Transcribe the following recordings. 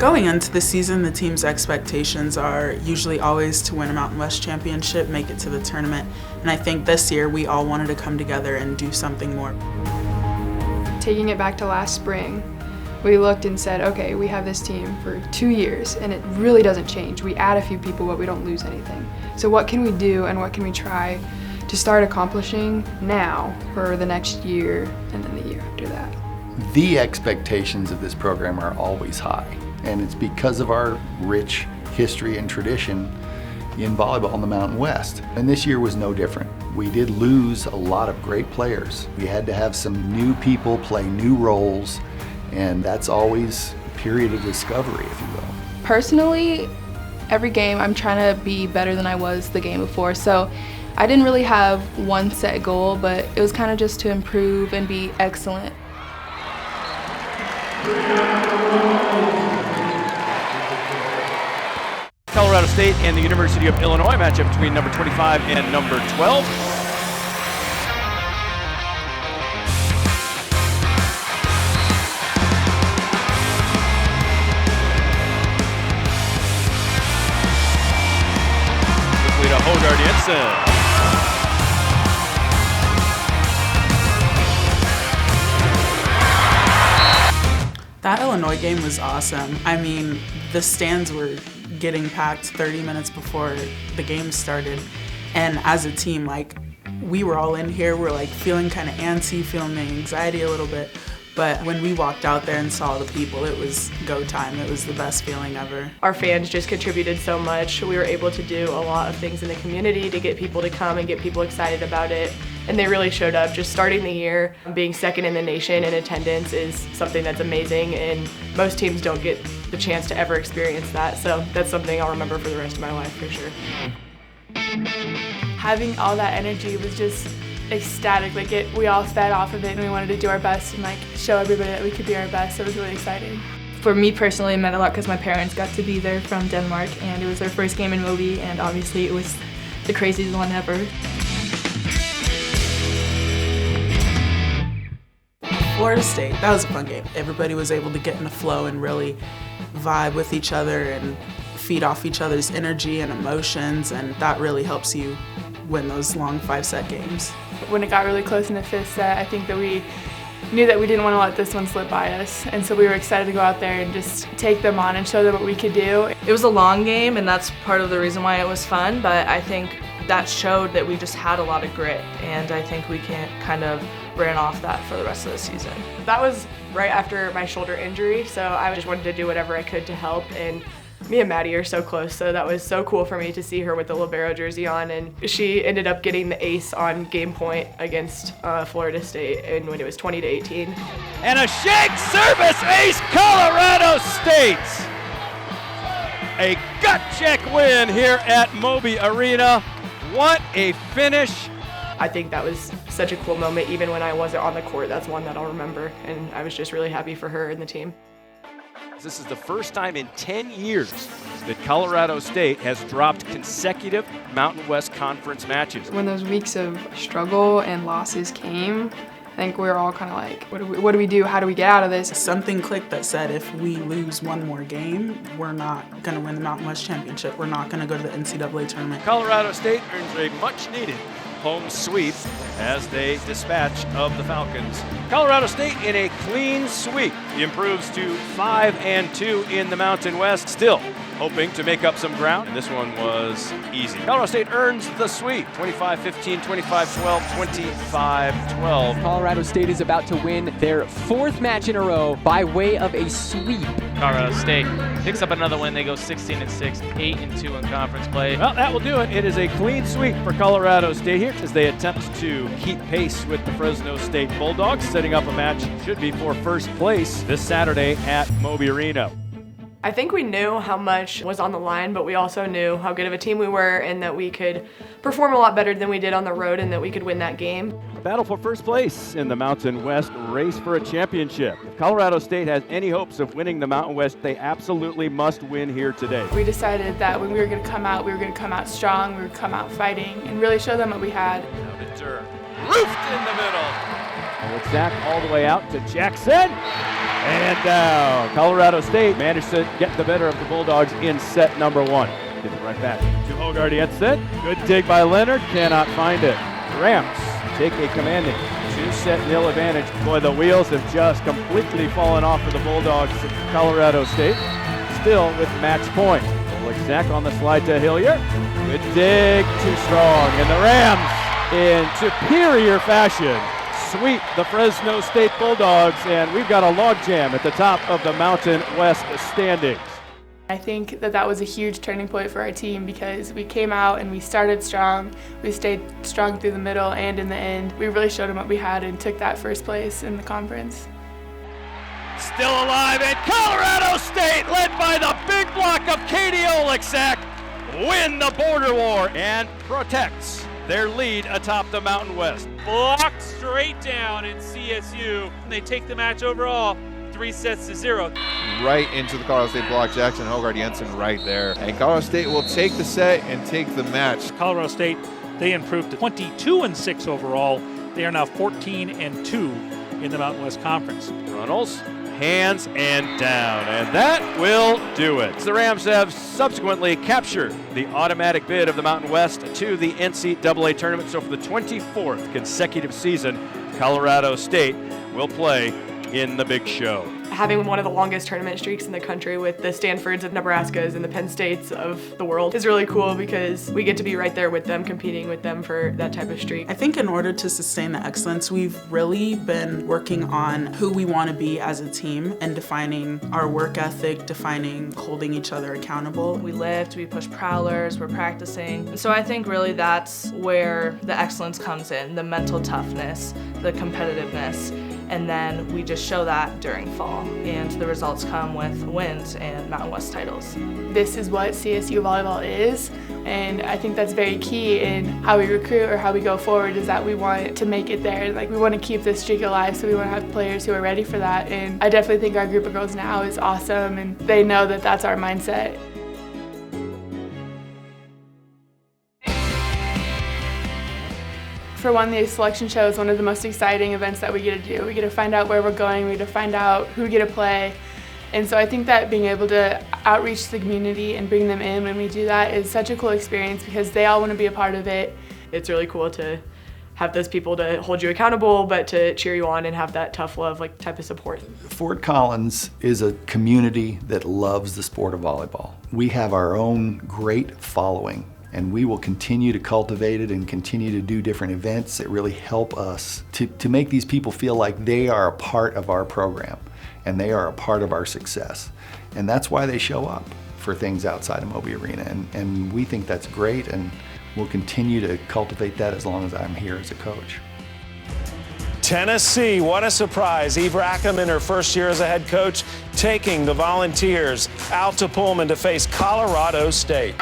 Going into the season, the team's expectations are usually always to win a Mountain West championship, make it to the tournament, and I think this year we all wanted to come together and do something more. Taking it back to last spring, we looked and said, okay, we have this team for 2 years and it really doesn't change. We add a few people, but we don't lose anything. So what can we do and what can we try to start accomplishing now for the next year and then the year after that? The expectations of this program are always high, and it's because of our rich history and tradition in volleyball in the Mountain West. And this year was no different. We did lose a lot of great players. We had to have some new people play new roles, and that's always a period of discovery, if you will. Personally, every game I'm trying to be better than I was the game before, so I didn't really have one set goal, but it was kind of just to improve and be excellent. Colorado State and the University of Illinois matchup between number 25 and number 12. Quickly to Hogard Jensen. That Illinois game was awesome. I mean, the stands were getting packed 30 minutes before the game started. And as a team, like, we were all in here, we're like feeling kind of antsy, feeling the anxiety a little bit. But when we walked out there and saw the people, it was go time. It was the best feeling ever. Our fans just contributed so much. We were able to do a lot of things in the community to get people to come and get people excited about it. And they really showed up. Just starting the year, being second in the nation in attendance is something that's amazing, and most teams don't get the chance to ever experience that. So that's something I'll remember for the rest of my life for sure. Having all that energy was just ecstatic. Like we all fed off of it, and we wanted to do our best and like show everybody that we could be our best. So it was really exciting. For me personally, it meant a lot because my parents got to be there from Denmark, and it was their first game in Moby, and obviously it was the craziest one ever. Florida State, that was a fun game. Everybody was able to get in the flow and really vibe with each other and feed off each other's energy and emotions, and that really helps you win those long 5-set games. When it got really close in the 5th set, I think that we knew that we didn't want to let this one slip by us, and so we were excited to go out there and just take them on and show them what we could do. It was a long game, and that's part of the reason why it was fun, but I think that showed that we just had a lot of grit, and I think we can kind of ran off that for the rest of the season. That was right after my shoulder injury, so I just wanted to do whatever I could to help, and me and Maddie are so close, so that was so cool for me to see her with the libero jersey on, and she ended up getting the ace on game point against Florida State, and when it was 20-18. And a shake service ace, Colorado State! A gut check win here at Moby Arena. What a finish. I think that was such a cool moment, even when I wasn't on the court. That's one that I'll remember, and I was just really happy for her and the team. This is the first time in 10 years that Colorado State has dropped consecutive Mountain West Conference matches. When those weeks of struggle and losses came, I think we were all kind of like, what do we do? How do we get out of this? Something clicked that said if we lose one more game, we're not going to win the Mountain West Championship. We're not going to go to the NCAA tournament. Colorado State earns a much-needed home sweep as they dispatch of the Falcons. Colorado State in a clean sweep improves to 5-2 in the Mountain West, still hoping to make up some ground, and this one was easy. Colorado State earns the sweep, 25-15, 25-12, 25-12. Colorado State is about to win their 4th match in a row by way of a sweep. Colorado State picks up another win. They go 16-6, 8-2 in conference play. Well, that will do it. It is a clean sweep for Colorado State here as they attempt to keep pace with the Fresno State Bulldogs, setting up a match should be for first place this Saturday at Moby Arena. I think we knew how much was on the line, but we also knew how good of a team we were and that we could perform a lot better than we did on the road and that we could win that game. Battle for first place in the Mountain West race for a championship. If Colorado State has any hopes of winning the Mountain West, they absolutely must win here today. We decided that when we were going to come out, we were going to come out strong, we were going to come out fighting, and really show them what we had. Roofed in the middle. And with Zach all the way out to Jackson. And down. Colorado State managed to get the better of the Bulldogs in set number 1. Give it right back to Hogard Jensen. Good dig by Leonard, cannot find it. Rams take a commanding 2-0 advantage. Boy, the wheels have just completely fallen off for the Bulldogs at Colorado State. Still with match point. Oleksak on the slide to Hillier. Good dig, too strong. And the Rams, in superior fashion, sweep the Fresno State Bulldogs, and we've got a logjam at the top of the Mountain West standings. I think that was a huge turning point for our team because we came out and we started strong. We stayed strong through the middle and in the end. We really showed them what we had and took that first place in the conference. Still alive, and Colorado State, led by the big block of Katie Oleksak, win the border war and protects their lead atop the Mountain West. Blocked straight down in CSU. They take the match overall 3-0. Right into the Colorado State block. Jackson Hogard Jensen right there. And Colorado State will take the set and take the match. Colorado State, they improved to 22-6 overall. They are now 14-2 in the Mountain West Conference. Runnels, hands, and down. And that will do it. The Rams have subsequently captured the automatic bid of the Mountain West to the NCAA tournament. So for the 24th consecutive season, Colorado State will play in the big show. Having one of the longest tournament streaks in the country with the Stanfords of Nebraskas and the Penn States of the world is really cool because we get to be right there with them, competing with them for that type of streak. I think in order to sustain the excellence, we've really been working on who we want to be as a team and defining our work ethic, defining holding each other accountable. We lift, we push prowlers, we're practicing. So I think really that's where the excellence comes in, the mental toughness, the competitiveness. And then we just show that during fall, and the results come with wins and Mountain West titles. This is what CSU volleyball is, and I think that's very key in how we recruit or how we go forward, is that we want to make it there. Like, we want to keep this streak alive, so we want to have players who are ready for that. And I definitely think our group of girls now is awesome, and they know that that's our mindset. For one, the selection show is one of the most exciting events that we get to do. We get to find out where we're going, we get to find out who we get to play. And so I think that being able to outreach to the community and bring them in when we do that is such a cool experience because they all want to be a part of it. It's really cool to have those people to hold you accountable, but to cheer you on and have that tough love type of support. Fort Collins is a community that loves the sport of volleyball. We have our own great following, and we will continue to cultivate it and continue to do different events that really help us to make these people feel like they are a part of our program and they are a part of our success. And that's why they show up for things outside of Moby Arena. And we think that's great, and we'll continue to cultivate that as long as I'm here as a coach. Tennessee, what a surprise. Eve Rackham in her first year as a head coach, taking the Volunteers out to Pullman to face Colorado State.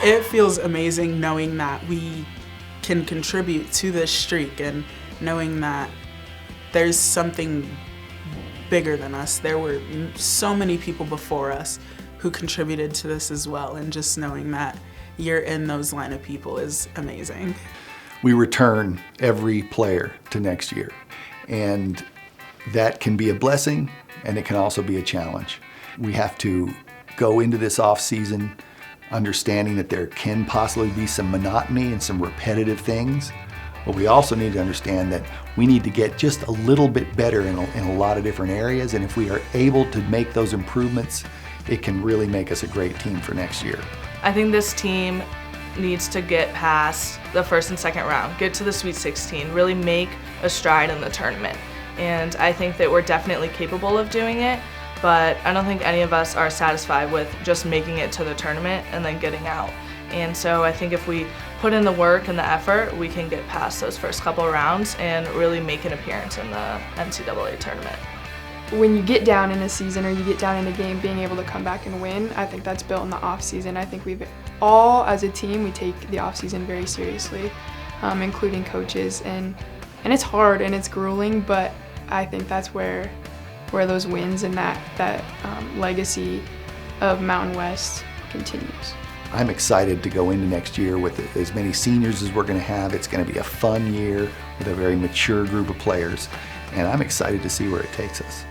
It feels amazing knowing that we can contribute to this streak and knowing that there's something bigger than us. There were so many people before us who contributed to this as well, and just knowing that you're in those line of people is amazing. We return every player to next year, and that can be a blessing and it can also be a challenge. We have to go into this off season understanding that there can possibly be some monotony and some repetitive things, but we also need to understand that we need to get just a little bit better in a lot of different areas, and if we are able to make those improvements, it can really make us a great team for next year. I think this team needs to get past the first and second round, get to the Sweet 16, really make a stride in the tournament. And I think that we're definitely capable of doing it, but I don't think any of us are satisfied with just making it to the tournament and then getting out. And so I think if we put in the work and the effort, we can get past those first couple rounds and really make an appearance in the NCAA tournament. When you get down in a season or you get down in a game, being able to come back and win, I think that's built in the off season. I think we've all, as a team, we take the off season very seriously, including coaches, and it's hard and it's grueling, but I think that's where those wins and that legacy of Mountain West continues. I'm excited to go into next year with as many seniors as we're going to have. It's going to be a fun year with a very mature group of players, and I'm excited to see where it takes us.